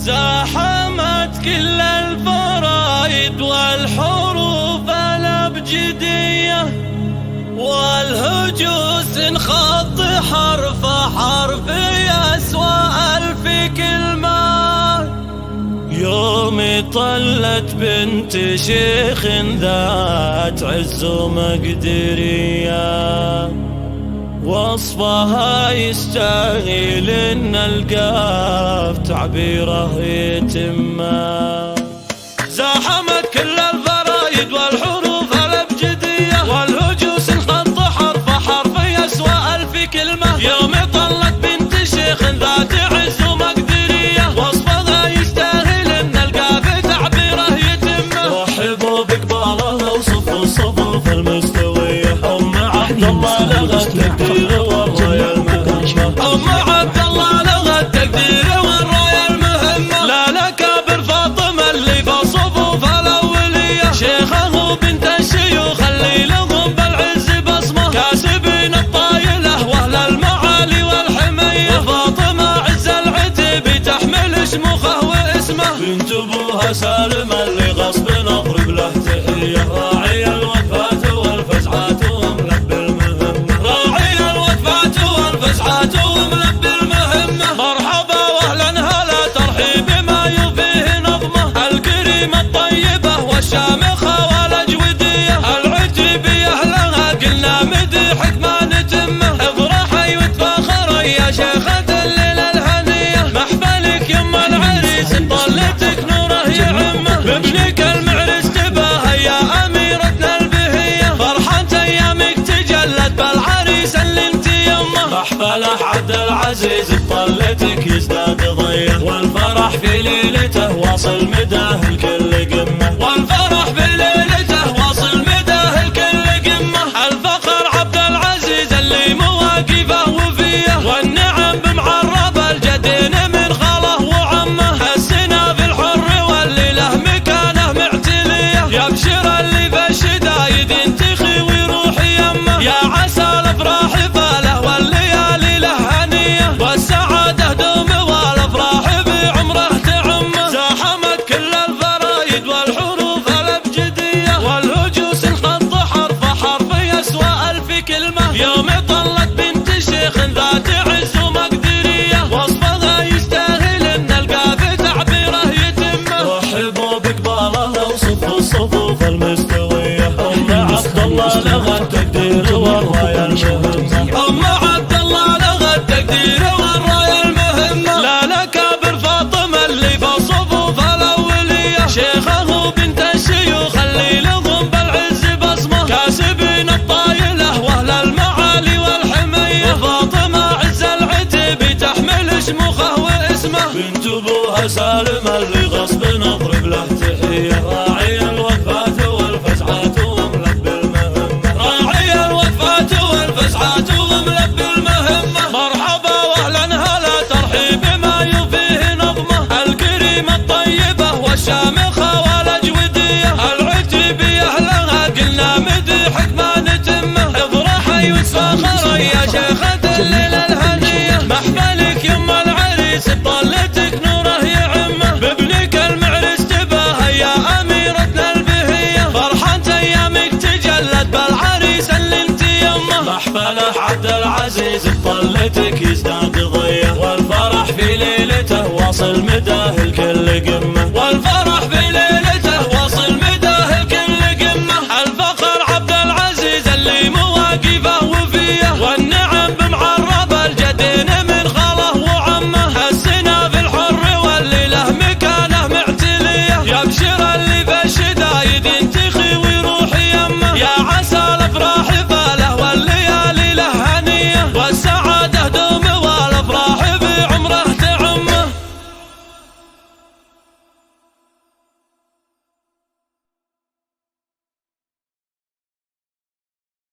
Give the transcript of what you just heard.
زاحمت كل الفرايد والحروف الأبجدية، والهجوس انخط حرف حرف يسوى ألف كلمة. يوم طلت بنت شيخ ذات عز ومقدرية، وصفها يستاهل ان القاف تعبيره يتمه. زاحمت كل الفرايد والحروف الابجديه، والهجوس انخط حرف حرف يسوى ألف كلمه. يوم طلت بنت شيخ ذات عز ومقدريه، وصفها يستاهل ان القاف تعبيره يتمه. رحبوا بقبالها وصفوا الصفوف المستويه، ام عبد الله لغت تقدير والرايه المهمه. ام عبد الله لغت تقدير والرايه المهمه. لا لكابر فاطمه اللي بصفوف الاوليه، شيخه بنت الشيوخ اللي لهم بالعز بصمه. كاسبين الطايله واهل المعالي والحميه، فاطمه عز العتيب تحمل شموخه واسمه. بنت ابوها سالم اللي غصب اضرب له تحيه، راعي الوقفات والفزعات وملبي المهمه. راعي الوقفات والفزعات وملبي المهمه. مرحبا واهلا هلا ترحيب ما يفيه نظمه. الكريمه الطيبه والشامخه والاجوديه، العتيبيه لها قلنا مديحك ما نتمه. افرحي وتفاخري يا شيخه الليله الهنيه، محفلك يم العريس طلتك نوره يعمه. بابنك المعرس تباهى يا اميرتنا البهيه، فرحه ايامك تجلت بالعريس اللي انت يمه. محفله عبد العزيز بطلتك يزداد ضيه، والفرح في ليلته واصل مداه الكل قمه. والفرح في ليلته واصل مداه الكل قمه. الفخر عبد العزيز اللي مواقفه وفيه، والنعم بمعربه الجدين من خاله وعمه. السنا في الحر واللي له مكانه معتليه، يبشر اللي بالشدايد ينتخي ويروح يمه. يا عسى الافراح فاله والليالي له هنيه، والسعاده دوم والافراح بعمره تعمه. زاحمت كل الفرايد والحروف الابجديه، والهجوس انخط حرف حرف يسوى ألف كلمه. يوم طلت بنت شيخ ذات عز ومقدريه، وصفها يستاهل ان القاف تعبيره يتمه. رحبوا بقبالها وصفوا الصفوف المستويه، ام عبد الله لغت تقدير والرايه المهمه. ام عبد الله لغت تقدير والرايه المهمه. لا لكابر فاطمه اللي بصفوف الاوليه، شيخه بنت الشيوخ اللي لهم بالعز بصمه. كاسبين الطايله واهل المعالي والحميه، فاطمه عز العتيب تحمل شموخه واسمه. بنت ابوها سالم اللي غصب اضرب له تحيه، راعي الوقفات والفزعات وملبي المهمه. راعي الوقفات والفزعات وملبي المهمه. مرحبا واهلا هلا ترحيب ما يفيه نظمه. الكريمه الطيبه والشامخه والاجوديه، العتيبيه لها قلنا مديحك ما نتمه. افرحي وتفاخري يا شيخه الليله الهنيه، محفلك يم العريس طلتك نوره يعمه. بابنك المعرس تباهى يا اميرتنا البهيه، فرحه ايامك تجلت بالعريس اللي انت يمه. محفله عبد العزيز بطلتك يزداد ضيه، والفرح في ليلته واصل مداه الكل قمه. والفرح في ليلته واصل مداه الكل قمه. الفخر عبد العزيز اللي مواقفه وفيه، والنعم بمعربه الجدين من خاله وعمه. السنا في الحر واللي له مكانه معتليه، يبشر اللي بالشدايد